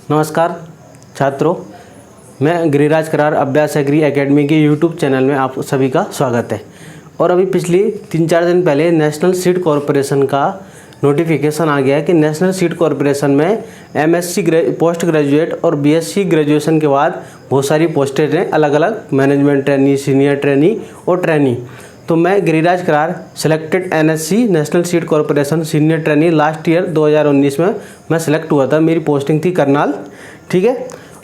नमस्कार छात्रों, मैं गिरिराज करार अभ्यास एग्री एकेडमी के यूट्यूब चैनल में आप सभी का स्वागत है। और अभी पिछली 3-4 दिन पहले नेशनल सीड कॉरपोरेशन का नोटिफिकेशन आ गया है कि नेशनल सीड कॉरपोरेशन में एमएससी पोस्ट ग्रेजुएट और बीएससी ग्रेजुएशन के बाद बहुत सारी पोस्टें हैं, अलग अलग मैनेजमेंट ट्रेनी, सीनियर ट्रेनी और ट्रेनी। तो मैं गिरिराज करार selected NSC national seed corporation senior trainee last year 2019 में मैं सिलेक्ट हुआ था। मेरी पोस्टिंग थी करनाल। ठीक है,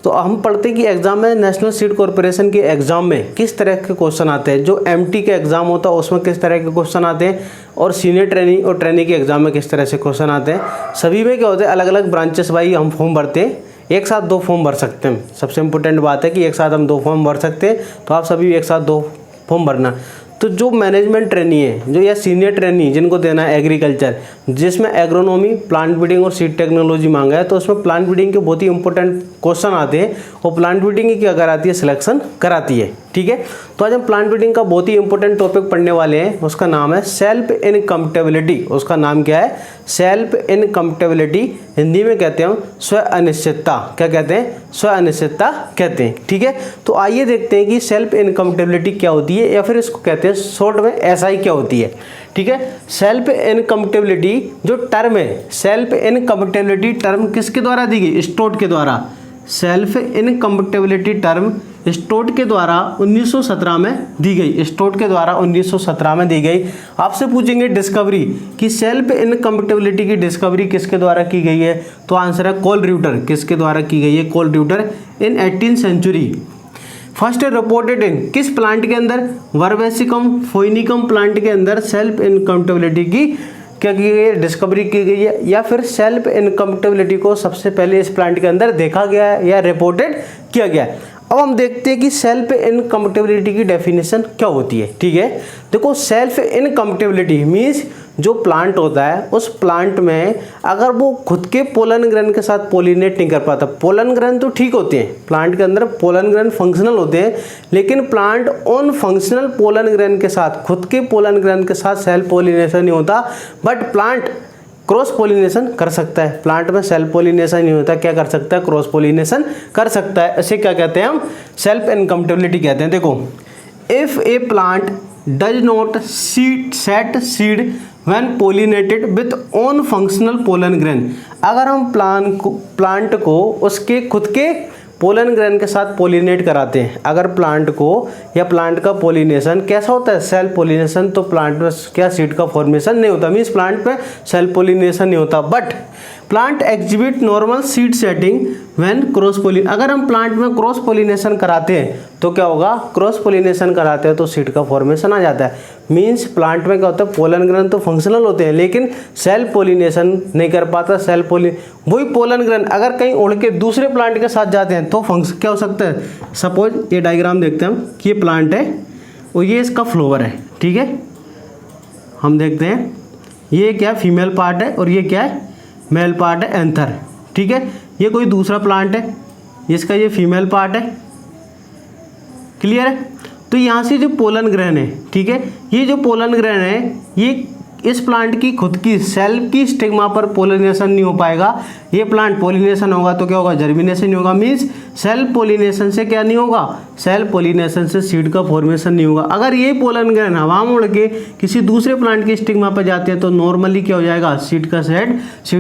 तो हम पढ़ते हैं कि एग्ज़ाम में नेशनल सीड कॉरपोरेशन के एग्ज़ाम में किस तरह के क्वेश्चन आते हैं। जो एमटी के एग्ज़ाम होता है उसमें किस तरह के क्वेश्चन आते हैं और सीनियर ट्रेनी और ट्रेनी के एग्ज़ाम में किस तरह से क्वेश्चन आते हैं। सभी में क्या होता है, अलग अलग ब्रांचेस वाइज हम फॉर्म भरते हैं। एक साथ 2 फॉर्म भर सकते हैं। सबसे इम्पोर्टेंट बात है कि एक साथ हम 2 फॉर्म भर सकते हैं, तो आप सभी एक साथ 2 फॉर्म भरना। तो जो मैनेजमेंट ट्रेनी है, जो या सीनियर ट्रेनी जिनको देना है एग्रीकल्चर, जिसमें एग्रोनॉमी, प्लांट ब्रीडिंग और सीड टेक्नोलॉजी मांगा है, तो उसमें प्लांट ब्रीडिंग के बहुत ही इंपॉर्टेंट क्वेश्चन आते हैं और प्लांट ब्रीडिंग की क्या कराती है, सिलेक्शन कराती है। ठीक है, तो आज हम प्लांट ब्रीडिंग का बहुत ही इंपॉर्टेंट टॉपिक पढ़ने वाले हैं। उसका नाम है सेल्फ इनकम्पटेबिलिटी। उसका नाम क्या है, सेल्फ इनकम्पटेबिलिटी। हिंदी में कहते हैं स्व अनिश्चितता। क्या कहते हैं, स्व अनिश्चितता कहते हैं। ठीक है, तो आइए देखते हैं कि सेल्फ इनकम्पटेबिलिटी क्या होती है, या फिर इसको कहते हैं शॉर्ट में एसआई क्या होती है। ठीक है, सेल्फ इनकम्पटेबिलिटी जो टर्म है, सेल्फ इनकम्पटेबिलिटी टर्म किसके द्वारा दी गई, स्टोट के द्वारा। सेल्फ इनकम्पटेबिलिटी टर्म स्टोट के द्वारा 1917 में दी गई। स्टोट के द्वारा 1917 में दी गई। आपसे पूछेंगे डिस्कवरी कि सेल्फ इनकम्पटेबिलिटी की डिस्कवरी किसके द्वारा की गई है, तो आंसर है कोल रियूटर। किसके द्वारा की गई है, Koelreuter in 18th century. First reported in किस प्लांट के अंदर, वर्बेसिकम फोइनिकम प्लांट के अंदर सेल्फ इनकम्पटेबिलिटी की क्या की गई है, डिस्कवरी की गई है, या फिर सेल्फ इनकम्पटेबिलिटी को सबसे पहले इस प्लांट के अंदर देखा गया है या रिपोर्टेड किया गया है। अब हम देखते हैं कि सेल्फ इनकम्पटेबिलिटी की डेफिनेशन क्या होती है। ठीक है, देखो सेल्फ इनकम्पटेबिलिटी मीन्स जो प्लांट होता है उस प्लांट में अगर वो खुद के पोलन ग्रेन के साथ पोलिनेट नहीं कर पाता। पोलन ग्रेन तो ठीक होते हैं, प्लांट के अंदर पोलन ग्रेन फंक्शनल होते हैं, लेकिन plant on functional pollen grain के साथ, खुद के पोलन ग्रेन के साथ सेल्फ पोलिनेशन नहीं होता, बट प्लांट क्रॉस पोलिनेशन कर सकता है। प्लांट में सेल्फ पोलिनेशन नहीं होता, क्या कर सकता है, क्रॉस पोलिनेशन कर सकता है। इसे क्या कहते हैं, हम सेल्फ इनकम्पटेबिलिटी कहते हैं। देखो, if A plant does not set seed when pollinated with own functional pollen grain, अगर हम प्लांट को उसके खुद के पोलन ग्रेन के साथ पोलिनेट कराते हैं, अगर प्लांट को या प्लांट का पोलिनेशन कैसा होता है, सेल्फ पोलिनेशन, तो प्लांट में क्या सीड का फॉर्मेशन नहीं होता, मीन्स प्लांट में सेल्फ पोलिनेशन नहीं होता। But plant exhibit normal seed setting when cross pollen, अगर हम प्लांट में क्रॉस पोलिनेशन कराते हैं तो क्या होगा, क्रॉस पोलिनेशन कराते हैं तो सीड का फॉर्मेशन आ जाता है। मीन्स प्लांट में क्या होता है, पोलन ग्रेन तो फंक्शनल होते हैं लेकिन सेल्फ पोलिनेशन नहीं कर पाता। वही पोलन ग्रेन अगर कहीं उड़ के दूसरे प्लांट के साथ जाते हैं तो फंक्शन क्या हो सकता है। सपोज ये डायग्राम देखते हैं हम कि ये प्लांट है और ये इसका फ्लावर है। ठीक है, हम देखते हैं ये क्या फीमेल पार्ट है और ये क्या है, मेल पार्ट है, एंथर। ठीक है, ये कोई दूसरा प्लांट है, इसका ये फीमेल पार्ट है। क्लियर है, तो यहाँ से जो पोलन ग्रेन है, ठीक है, ये जो पोलन ग्रेन है ये इस प्लांट की खुद की सेल्फ की स्टिग्मा पर पोलिनेशन नहीं हो पाएगा। ये प्लांट पोलिनेशन होगा तो क्या होगा, जर्मिनेशन नहीं होगा। मीन्स सेल्फ पोलिनेशन से क्या नहीं होगा, सेल्फ पोलिनेशन से सीड का फॉर्मेशन नहीं होगा। अगर ये पोलन ग्रेन हवा में उड़ के किसी दूसरे प्लांट की स्टिग्मा पर जाते हैं तो नॉर्मली क्या हो जाएगा, सीड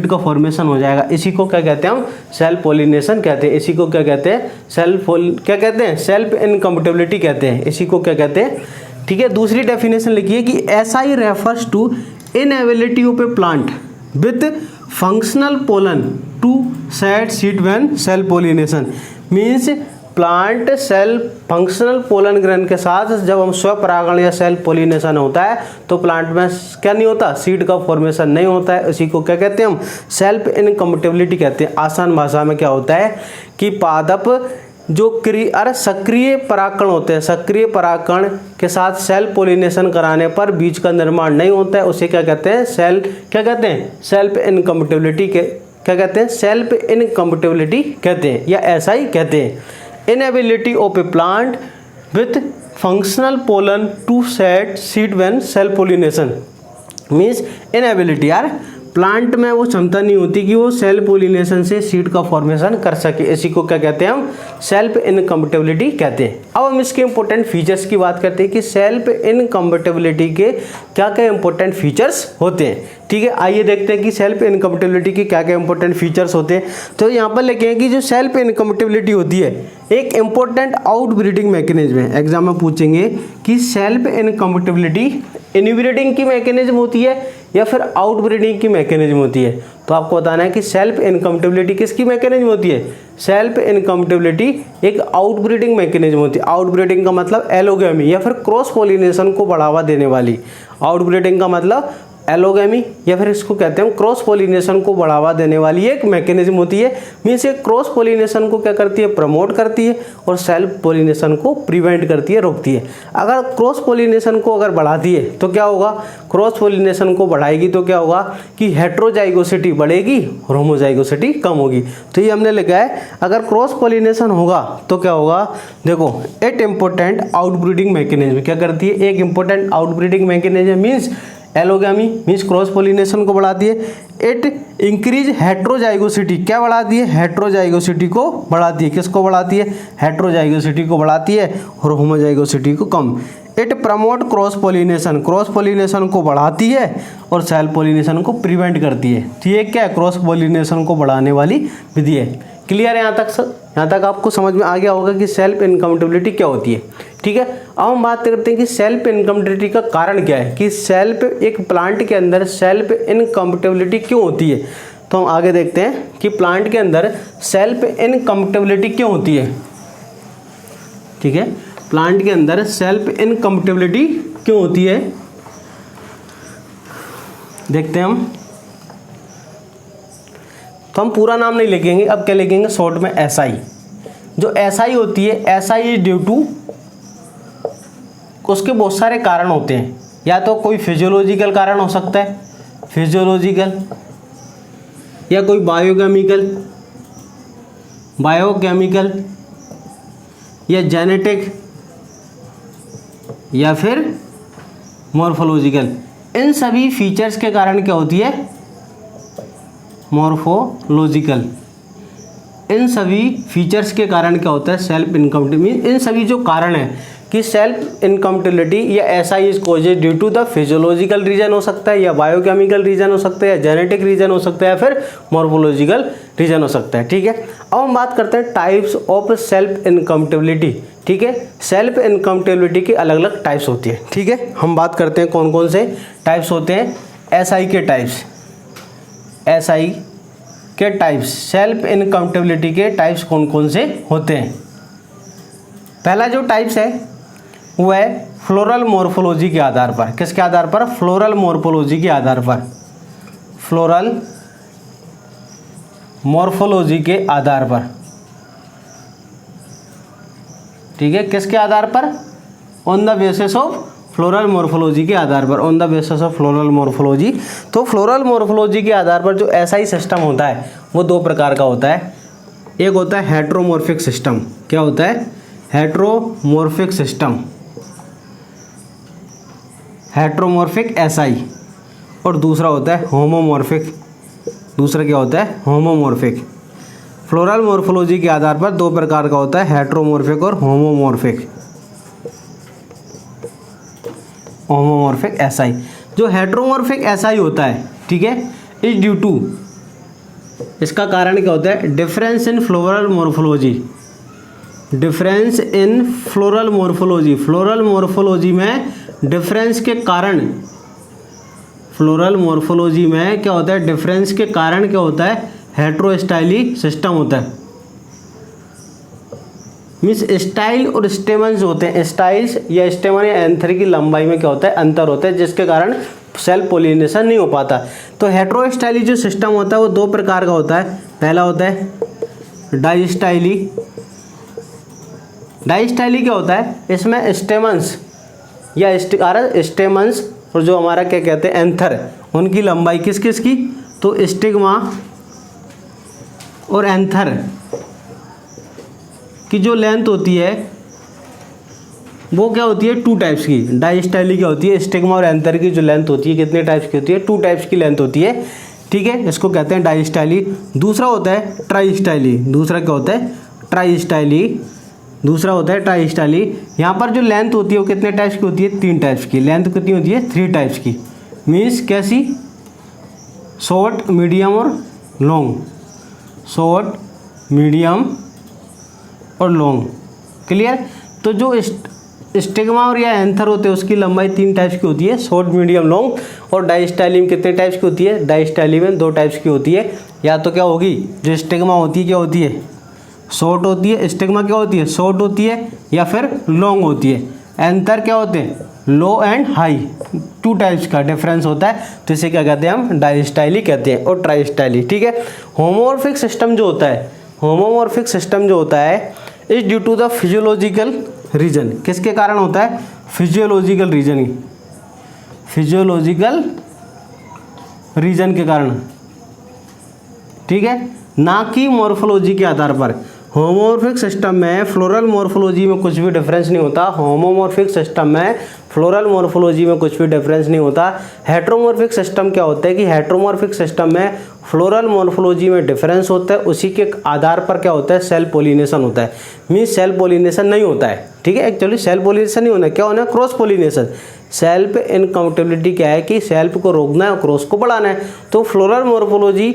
का फॉर्मेशन हो जाएगा। इसी को क्या कहते हैं हम, सेल्फ पोलिनेशन कहते हैं। इसी को क्या कहते हैं, सेल्फ इनकम्पटेबिलिटी कहते हैं। इसी को क्या कहते हैं। ठीक है, दूसरी डेफिनेशन लिखिए कि SI refers to inability of a plant with functional pollen to set seed when self pollination. Means plant self functional pollen grain के साथ जब हम स्वपरागण या सेल्फ पोलिनेशन होता है तो प्लांट में क्या नहीं होता, सीड का फॉर्मेशन नहीं होता है। इसी को क्या कहते हैं हम, सेल्फ इनकम्पटेबिलिटी कहते हैं। आसान भाषा में क्या होता है कि पादप जो सक्रिय परागकण होते हैं, सक्रिय परागकण के साथ सेल्फ पोलिनेशन कराने पर बीज का निर्माण नहीं होता है। उसे क्या कहते हैं, सेल्फ इनकम्पटेबिलिटी के क्या कहते हैं, सेल्फ इनकम्पटेबिलिटी कहते हैं या एसआई कहते हैं। Inability of a plant with functional pollen to set seed when self pollination means inability, यार प्लांट में वो क्षमता नहीं होती कि वो सेल्फ पोलिनेशन से सीड का फॉर्मेशन कर सके। इसी को क्या कहते हैं हम? सेल्फ इनकम्पेटिबिलिटी कहते हैं। अब हम इसके इंपॉर्टेंट फीचर्स की बात करते हैं कि सेल्फ इनकम्पेटिबिलिटी के क्या क्या इंपॉर्टेंट फीचर्स होते हैं। ठीक है, आइए देखते हैं कि सेल्फ इनकम्पेटिबिलिटी के क्या क्या इंपॉर्टेंट फीचर्स होते हैं। तो यहाँ पर लिखे हैं कि जो सेल्फ इनकम्पेटिबिलिटी होती है एक इंपॉर्टेंट आउटब्रीडिंग मैकेनिज्म है। एग्जाम में पूछेंगे कि सेल्फ इनकम्पेटिबिलिटी इनब्रीडिंग की मैकेनिज्म होती है या फिर आउटब्रीडिंग की मैकेनिज्म होती है। तो आपको बताना है कि सेल्फ इनकम्पेटिबिलिटी किसकी मैकेनिज्म होती है? सेल्फ इनकम्पेटिबिलिटी एक आउटब्रीडिंग मैकेनिज्म होती है। आउटब्रीडिंग का मतलब एलोगैमी या फिर क्रॉस पोलिनेशन को बढ़ावा देने वाली। आउटब्रीडिंग का मतलब एलोगैमी या फिर इसको कहते हैं क्रॉस पोलिनेशन को बढ़ावा देने वाली एक मैकेनिज्म होती है। मीन्स ये क्रॉस पोलिनेशन को क्या करती है? प्रमोट करती है और सेल्फ पोलिनेशन को प्रिवेंट करती है, रोकती है। अगर क्रॉस पोलिनेशन को अगर बढ़ाती है तो क्या होगा? क्रॉस पोलिनेशन को बढ़ाएगी तो क्या होगा कि हेट्रोजाइगोसिटी बढ़ेगी और होमोजाइगोसिटी कम होगी। तो ये हमने लिखा है अगर क्रॉस पोलिनेशन होगा तो क्या होगा? देखो, एक इंपॉर्टेंट आउटब्रीडिंग मैकेनिज्म क्या करती है? एक important outbreeding mechanism means allogamy means cross pollination को बढ़ाती है। इट इंक्रीज हेट्रोजाइगोसिटी, क्या बढ़ाती है? हेट्रोजाइगोसिटी को बढ़ाती है। किसको बढ़ाती है? हेट्रोजाइगोसिटी को बढ़ाती है और होमोजाइगोसिटी को कम। It promote cross pollination, cross pollination को बढ़ाती है और सेल्फ पोलिनेशन को प्रिवेंट करती है। तो ये क्या है? क्रॉस पोलिनेशन को बढ़ाने वाली विधि है। क्लियर है यहाँ तक सर? यहाँ तक आपको समझ में आ गया होगा कि सेल्फ इनकम्पेटिबिलिटी क्या होती है। ठीक है, अब हम बात करते हैं कि सेल्फ इनकम्पेटिबिलिटी का कारण क्या है, कि सेल्फ एक प्लांट के अंदर सेल्फ इनकम्पेटिबिलिटी क्यों होती है। तो हम आगे देखते हैं कि प्लांट के अंदर सेल्फ इनकम्पेटिबिलिटी क्यों होती है। ठीक है, प्लांट के अंदर सेल्फ इनकम्पेटिबिलिटी क्यों होती है, देखते हैं हम। तो हम पूरा नाम नहीं लिखेंगे, अब क्या लिखेंगे? शॉर्ट में SI। जो SI होती है, SI इज ड्यू टू, उसके बहुत सारे कारण होते हैं। या तो कोई फिजियोलॉजिकल कारण हो सकता है, फिजियोलॉजिकल, या कोई बायोकेमिकल या जेनेटिक या फिर मॉर्फोलॉजिकल। इन सभी फीचर्स के कारण क्या होती है? मॉर्फोलॉजिकल। इन सभी फीचर्स के कारण क्या होता है? Self incompatibility. इन सभी जो कारण है कि सेल्फ इनकम्पेटिबिलिटी या SI is caused due to the physiological reason हो सकता है, या बायोकेमिकल रीजन हो सकता है, या जेनेटिक रीजन हो सकता है, या फिर मॉर्फोलॉजिकल रीजन हो सकता है। ठीक है, अब हम बात करते हैं टाइप्स ऑफ सेल्फ इनकम्पेटिबिलिटी। ठीक है, सेल्फ इनकम्पेटिबिलिटी के अलग अलग टाइप्स होती है। ठीक है, हम बात करते हैं कौन कौन से टाइप्स होते हैं। SI के टाइप्स, SI के टाइप्स, सेल्फ इनकम्पेटिबिलिटी के टाइप्स कौन कौन से होते हैं। पहला जो टाइप्स है वो है फ्लोरल मॉर्फोलॉजी के आधार पर। किसके आधार पर? फ्लोरल मॉर्फोलॉजी के आधार पर। फ्लोरल मॉर्फोलॉजी के आधार पर। ठीक है, किसके आधार पर? On the basis of floral morphology के आधार पर, on the basis of floral morphology. तो फ्लोरल मॉर्फोलॉजी के आधार पर जो SI सिस्टम होता है वो दो प्रकार का होता है। एक होता है हेट्रोमॉर्फिक सिस्टम। क्या होता है? Heteromorphic system, heteromorphic SI। और दूसरा होता है होमोमॉर्फिक। दूसरा क्या होता है? होमोमॉर्फिक। फ्लोरल मॉर्फोलॉजी के आधार पर दो प्रकार का होता है, हेट्रोमॉर्फिक और होमोमॉर्फिक। Homomorphic SI। जो हेट्रोमॉर्फिक SI होता है, ठीक है, इज ड्यू टू, इसका कारण क्या होता है? Difference in floral morphology. Difference in floral morphology. Floral morphology में डिफरेंस के कारण, फ्लोरल मॉर्फोलॉजी में क्या होता है? डिफरेंस के कारण क्या होता है? हेट्रोस्टाइली सिस्टम होता है। मीन्स स्टाइल और स्टेमन्स होते हैं। स्टाइल्स या स्टेमन या एंथर की लंबाई में क्या होता है? अंतर होता है, जिसके कारण सेल्फ पोलिनेशन नहीं हो पाता। तो हेट्रोस्टाइली जो सिस्टम होता है वो दो प्रकार का होता है। पहला होता है डाइस्टाइली। डाइस्टाइली क्या होता है? इसमें स्टेमन्स या स्टेमन्स और जो हमारा क्या कहते हैं एंथर, उनकी लंबाई किस किस की? तो स्टिग्मा और एंथर की जो लेंथ होती है वो क्या होती है? 2 टाइप्स की। डाइस्टाइली क्या होती है? स्टिग्मा और एंथर की जो लेंथ होती है कितने टाइप्स की होती है? 2 टाइप्स की लेंथ होती है। ठीक है, इसको कहते हैं डाइस्टाइली। दूसरा होता है ट्राइस्टाइली। दूसरा क्या होता है? ट्राइस्टाइली। दूसरा होता है ट्राइस्टाइली। यहाँ पर जो लेंथ होती है वो कितने टाइप्स की होती है? 3 टाइप्स की। लेंथ कितनी होती है? 3 टाइप्स की। मीन्स कैसी? शॉर्ट, मीडियम और लॉन्ग। शॉर्ट, मीडियम और लॉन्ग। क्लियर? तो जो स्टिग्मा और या एंथर होते हैं उसकी लंबाई 3 टाइप्स की होती है, शॉर्ट, मीडियम, लॉन्ग। और डाइस्टाइली में कितने टाइप्स की होती है? डाइस्टाइली में 2 टाइप्स की होती है। या तो क्या होगी? जो स्टिग्मा होती है क्या होती है? शॉर्ट होती है। स्टिग्मा क्या होती है? शॉर्ट होती है या फिर लॉन्ग होती है। एंथर क्या होते हैं? लो एंड हाई। 2 टाइप्स का डिफरेंस होता है, तो इसे क्या कहते हैं? हम डाइस्टाइली कहते हैं और ट्राइस्टाइली। ठीक है। होमोमॉर्फिक सिस्टम जो होता है, होमोमॉर्फिक सिस्टम जो होता है is due to the physiological reason. किसके कारण होता है? Physiological reason. फिजियोलॉजिकल रीजन के कारण, ठीक है, ना कि मॉर्फोलॉजी के आधार पर। होमोमॉर्फिक सिस्टम में फ्लोरल मॉर्फोलॉजी में कुछ भी डिफरेंस नहीं होता। होमोमॉर्फिक सिस्टम में फ्लोरल मॉर्फोलॉजी में कुछ भी डिफरेंस नहीं होता। हेट्रोमॉर्फिक सिस्टम क्या होता है कि हेट्रोमॉर्फिक सिस्टम में फ्लोरल मॉर्फोलॉजी में डिफरेंस होता है, उसी के आधार पर क्या होता है? सेल्फ पोलिनेशन होता है। मीन्स सेल्फ पोलिनेशन नहीं होता है। ठीक है, एक्चुअली सेल्फ पोलिनेशन नहीं होना है, क्या होना है? Cross pollination. सेल्फ इनकम्पेटिबिलिटी क्या है कि सेल्फ को रोकना है और क्रॉस को बढ़ाना है। तो फ्लोरल मॉर्फोलॉजी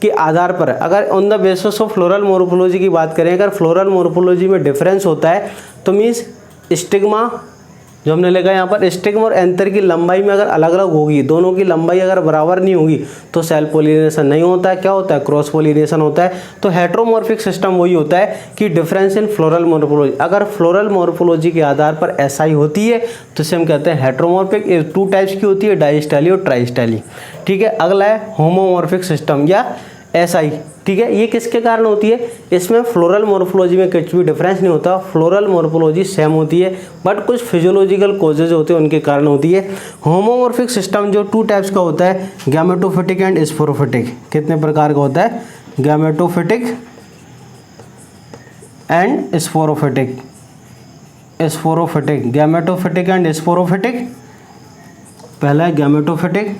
के आधार पर, अगर on the basis of floral morphology की बात करें, अगर फ्लोरल मॉर्फोलॉजी में डिफरेंस होता है तो मीन्स स्टिग्मा जो हमने लिखा है यहाँ पर, स्टिग्मा और एंथर की लंबाई में अगर अलग अलग होगी, दोनों की लंबाई अगर बराबर नहीं होगी तो सेल्फ पोलिनेशन नहीं होता है। क्या होता है? क्रॉस पोलिनेशन होता है। तो हेट्रोमॉर्फिक सिस्टम वही होता है कि डिफरेंस इन फ्लोरल मॉर्फोलॉजी। अगर फ्लोरल मॉर्फोलॉजी के आधार पर SI होती है तो इसे हम कहते हैं हेट्रोमॉर्फिक। 2 टाइप्स की होती है, डाइस्टाइली और ट्राइस्टाइली। ठीक है। अगला है होमोमॉर्फिक सिस्टम या SI। ठीक है, ये किसके कारण होती है? इसमें फ्लोरल मॉर्फोलॉजी में कुछ भी डिफरेंस नहीं होता। फ्लोरल मॉर्फोलॉजी सेम होती है, बट कुछ फिजियोलॉजिकल कॉजेज होते हैं उनके कारण होती है। होमोमॉर्फिक सिस्टम जो 2 टाइप्स का होता है, गैमेटोफिटिक एंड स्पोरोफिटिक। कितने प्रकार का होता है? Gametophytic and sporophytic. Sporophytic, gametophytic and sporophytic. पहला है गैमेटोफिटिक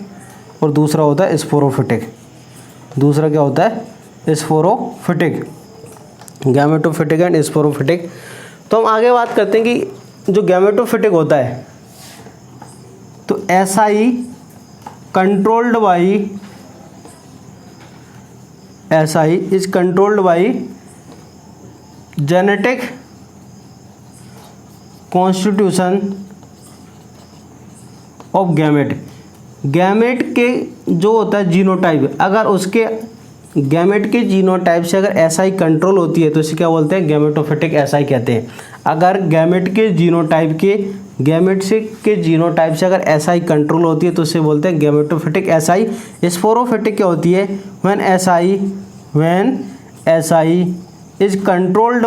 और दूसरा होता है स्पोरोफिटिक। दूसरा क्या होता है? स्पोरोफिटिक। Gametophytic and sporophytic. तो हम आगे बात करते हैं कि जो गैमेटोफिटिक होता है तो SI controlled by, SI is controlled by genetic constitution of gamete. Gamete के जो होता है जीनोटाइप, अगर उसके गैमेट के जीनोटाइप से अगर SI कंट्रोल होती है तो इसे क्या बोलते हैं? गैमेटोफिटिक SI कहते हैं। अगर गैमेट के जीनोटाइप के जीनोटाइप से अगर SI कंट्रोल होती है तो इसे बोलते हैं गैमेटोफिटिक SI। स्पोरोफिटिक क्या होती है? When SI is controlled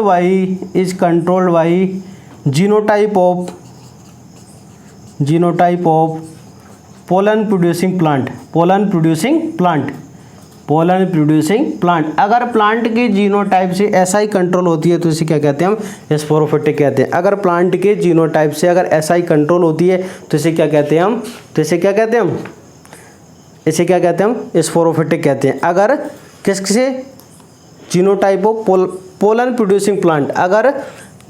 by genotype of pollen producing plant. अगर प्लांट के जीनोटाइप से SI कंट्रोल होती है तो इसे क्या कहते हैं? हम स्पोरोफिटिक कहते हैं। अगर प्लांट के जीनोटाइप से अगर SI कंट्रोल होती है तो इसे क्या कहते हैं हम? इसे क्या कहते हैं हम? स्पोरोफिटिक कहते हैं। अगर किससे? Genotype of pollen producing plant. अगर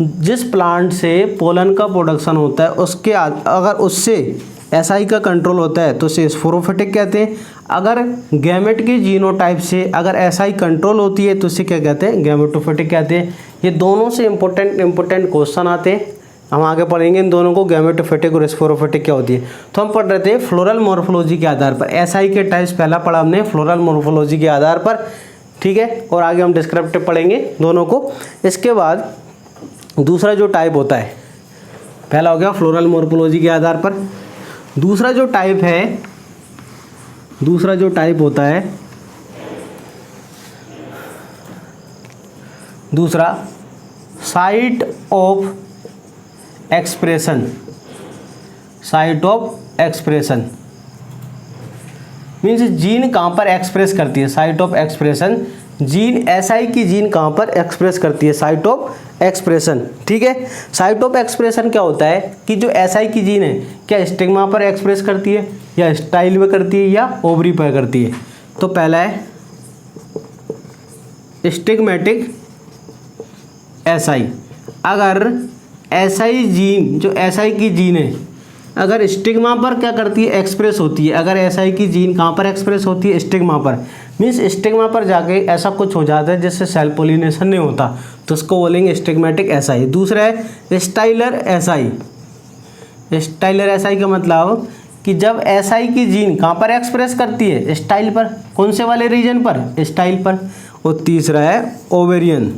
जिस प्लांट से पोलन का प्रोडक्शन होता है उसके अगर उससे SI का कंट्रोल होता है तो उसे स्पोरोफिटिक कहते हैं। अगर गैमेट के जीनोटाइप से अगर SI कंट्रोल होती है तो उसे क्या कहते हैं? गैमेटोफिटिक कहते हैं। ये दोनों से इंपॉर्टेंट क्वेश्चन आते हैं, हम आगे पढ़ेंगे इन दोनों को, गैमेटोफिटिक और स्पोरोफिटिक क्या होती है। तो हम पढ़ रहे थे फ्लोरल मॉर्फोलॉजी के आधार पर। SI के टाइप्स पहला पढ़ा हमने फ्लोरल मॉर्फोलॉजी के आधार पर, ठीक है, और आगे हम डिस्क्रिप्टिव पढ़ेंगे दोनों को। इसके बाद दूसरा जो टाइप होता है, पहला हो गया फ्लोरल मॉर्फोलॉजी के आधार पर। दूसरा जो टाइप होता है दूसरा site of expression. Means gene कहाँ पर एक्सप्रेस करती है? Site of expression. Gene SI की जीन कहाँ पर एक्सप्रेस करती है? Site of expression. ठीक है, साइट ऑफ एक्सप्रेशन क्या होता है कि जो SI की जीन है क्या स्टिग्मा पर एक्सप्रेस करती है या स्टाइल में करती है या ओवरी पर करती है? तो पहला है स्टिग्मेटिक एसआई। अगर एसआई जीन, जो एसआई की जीन है, अगर स्टिग्मा पर क्या करती है, एक्सप्रेस होती है। अगर एसआई की जीन कहाँ पर एक्सप्रेस होती है, स्टिग्मा पर, मीन्स स्टिग्मा पर जाके ऐसा कुछ हो जाता है जिससे सेल पोलिनेशन नहीं होता, तो उसको बोलेंगे स्टिग्मेटिक एसआई। दूसरा है स्टाइलर एसआई। स्टाइलर एसआई का मतलब कि जब एसआई की जीन कहाँ पर एक्सप्रेस करती है, स्टाइल पर। कौन से वाले रीजन पर, स्टाइल पर। और तीसरा है ओवेरियन।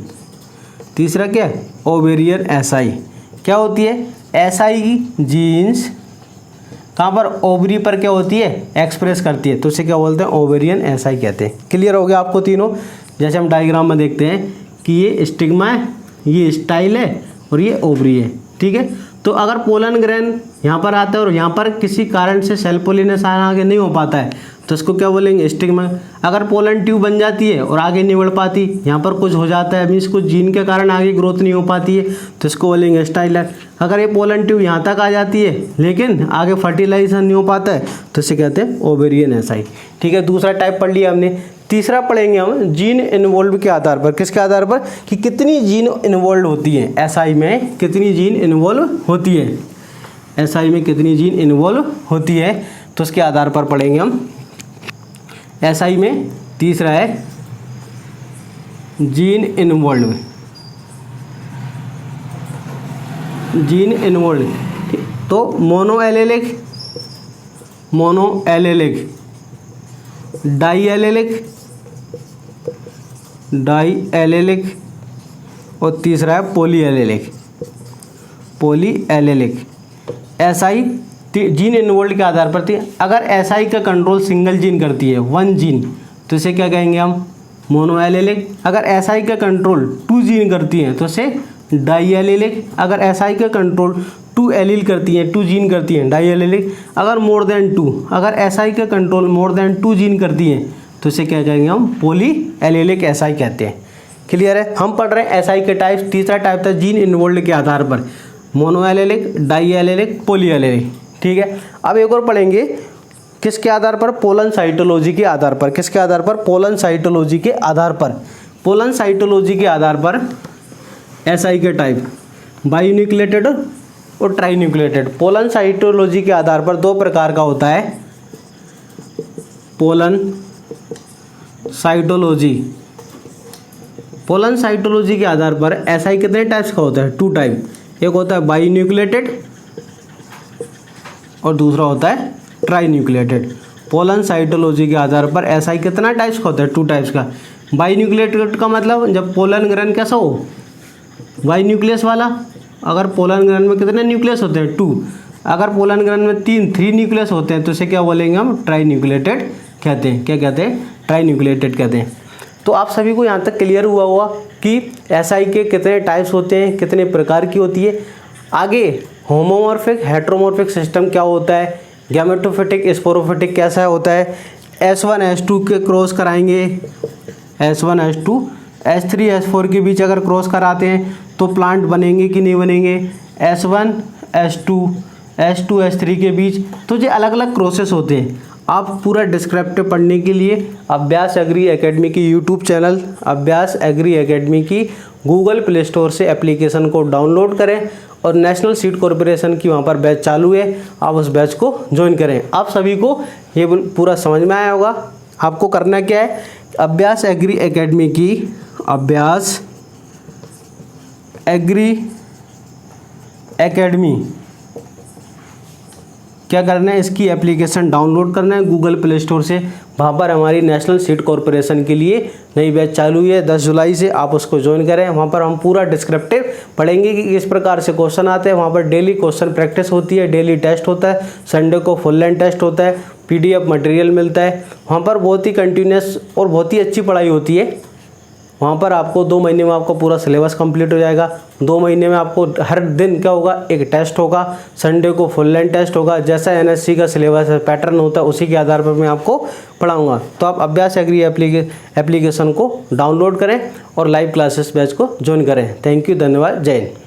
तीसरा क्या है, ओवेरियन एसआई। क्या होती है, एसआई की जीन्स कहाँ पर, ओवरी पर क्या होती है, एक्सप्रेस करती है, तो उसे क्या बोलते हैं, ओवेरियन एसआई कहते हैं। क्लियर हो गया आपको तीनों। जैसे हम डायग्राम में देखते हैं कि ये स्टिग्मा है, ये स्टाइल है और ये ओवरी है। ठीक है, तो अगर पोलन ग्रेन यहाँ पर आता है और यहाँ पर किसी कारण से सेल पोलिनेशन आगे नहीं हो पाता है, तो इसको क्या बोलेंगे, स्टिग्मा। अगर पोलन ट्यूब बन जाती है और आगे नहीं बढ़ पाती, यहाँ पर कुछ हो जाता है, मीन्स कुछ जीन के कारण आगे ग्रोथ नहीं हो पाती है, तो इसको बोलेंगे स्टाइलर। अगर ये पोलन ट्यूब यहाँ तक आ जाती है लेकिन आगे फर्टिलाइजेशन नहीं हो पाता है, तो इसे कहते हैं ओवेरियन एसआई। ठीक है, दूसरा टाइप पढ़ लिया हमने। तीसरा पढ़ेंगे हम जीन इन्वॉल्व के आधार पर। किसके आधार पर, कि कितनी जीन इन्वॉल्व होती है एसआई में, कितनी जीन इन्वॉल्व होती है एसआई में, कितनी जीन इन्वॉल्व होती है, तो उसके आधार पर पढ़ेंगे हम एसआई में। तीसरा है जीन इन्वॉल्व, जीन इन्वॉल्व। तो mono allelic, mono allelic, di allelic, di allelic, और तीसरा है poly allelic, poly allelic. SI gene involve के आधार पर थी। अगर एसआई का कंट्रोल सिंगल जीन करती है, वन जीन, तो इसे क्या कहेंगे हम, मोनो एलेलिक। अगर एसआई का कंट्रोल टू जीन करती है तो इसे डाई एलेलिक। अगर एसआई का कंट्रोल टू एलील करती है, टू जीन करती है, डाई एलेलिक। अगर मोर देन टू, अगर एसआई का control more than two gene करती है, तो इसे क्या कहेंगे हम, पॉली एलेलिक एसआई कहते हैं। क्लियर है। हम पढ़ रहे हैं एसआई के टाइप। तीसरा टाइप था जीन इन्वॉल्व के आधार पर, mono allelic, di allelic, poly allelic. ठीक है, अब एक और पढ़ेंगे किसके आधार पर, पोलन साइटोलॉजी के आधार पर। किसके आधार पर, पोलन साइटोलॉजी के आधार पर। पोलन साइटोलॉजी के आधार पर एसआई के टाइप बायोन्यूक्लिएटेड और ट्राइन्यूक्लिएटेड। पोलन साइटोलॉजी के आधार पर दो प्रकार का होता है पोलन साइटोलॉजी। पोलन साइटोलॉजी के आधार पर एसआई कितने टाइप्स का होता है, टू टाइप। एक होता है बायोन्यूक्लिएटेड और दूसरा होता है ट्राइन्यूक्लिएटेड। पोलन साइटोलॉजी के आधार पर एसआई कितना टाइप्स का होता है, टू टाइप्स का। बायोन्यूक्लिएटेड का मतलब जब पोलन ग्रेन कैसा हो, बायोन्यूक्लियस वाला। अगर पोलन ग्रेन में कितने न्यूक्लियस होते हैं, टू। अगर पोलन ग्रेन में थ्री न्यूक्लियस होते हैं, तो इसे क्या बोलेंगे हम, ट्राइन्यूक्लिएटेड कहते हैं। क्या कहते हैं, ट्राइन्यूक्लिएटेड कहते हैं। तो आप सभी को यहाँ तक क्लियर हुआ होगा कि एसआई के कितने टाइप्स होते हैं, कितने प्रकार की होती है। आगे होमोमॉर्फिक हेटेरोमॉर्फिक सिस्टम क्या होता है, गैमेटोफिटिक स्पोरोफिटिक कैसा होता है, S1 S2 के क्रॉस कराएंगे, S1 S2 S3 S4 के बीच अगर क्रॉस कराते हैं तो प्लांट बनेंगे कि नहीं बनेंगे, S1 S2 S2 S3 के बीच। तो ये अलग अलग क्रॉसेस होते हैं। आप पूरा डिस्क्रिप्टिव पढ़ने के लिए अभ्यास एग्री एकेडमी की यूट्यूब चैनल अभ्यास एग्री एकेडमी की गूगल प्ले स्टोर से एप्लीकेशन को डाउनलोड करें और नेशनल सीड कॉरपोरेशन की वहाँ पर बैच चालू है, आप उस बैच को ज्वाइन करें। आप सभी को ये पूरा समझ में आया होगा। आपको करना क्या है, अभ्यास एग्री एकेडमी की अभ्यास एग्री एकेडमी क्या करना है, इसकी एप्लीकेशन डाउनलोड करना है गूगल प्ले स्टोर से। वहाँ पर हमारी नेशनल सीड कॉरपोरेशन के लिए नई बैच चालू हुई है 10 जुलाई से, आप उसको ज्वाइन करें। वहाँ पर हम पूरा डिस्क्रिप्टिव पढ़ेंगे कि किस प्रकार से क्वेश्चन आते हैं। वहाँ पर डेली क्वेश्चन प्रैक्टिस होती है, डेली टेस्ट होता है, संडे को फुल लेंथ टेस्ट होता है, PDF मटेरियल मिलता है। वहाँ पर बहुत ही कंटिन्यूस और बहुत ही अच्छी पढ़ाई होती है। वहाँ पर आपको 2 महीने में आपको पूरा सिलेबस कंप्लीट हो जाएगा। 2 महीने में आपको हर दिन क्या होगा, एक टेस्ट होगा, संडे को फुल लेंथ टेस्ट होगा। जैसा NSC का सिलेबस पैटर्न होता है उसी के आधार पर मैं आपको पढ़ाऊँगा। तो आप अभ्यास एग्री एप्लीकेशन को डाउनलोड करें और लाइव क्लासेस बैच को ज्वाइन करें। थैंक यू, धन्यवाद, जय हिंद।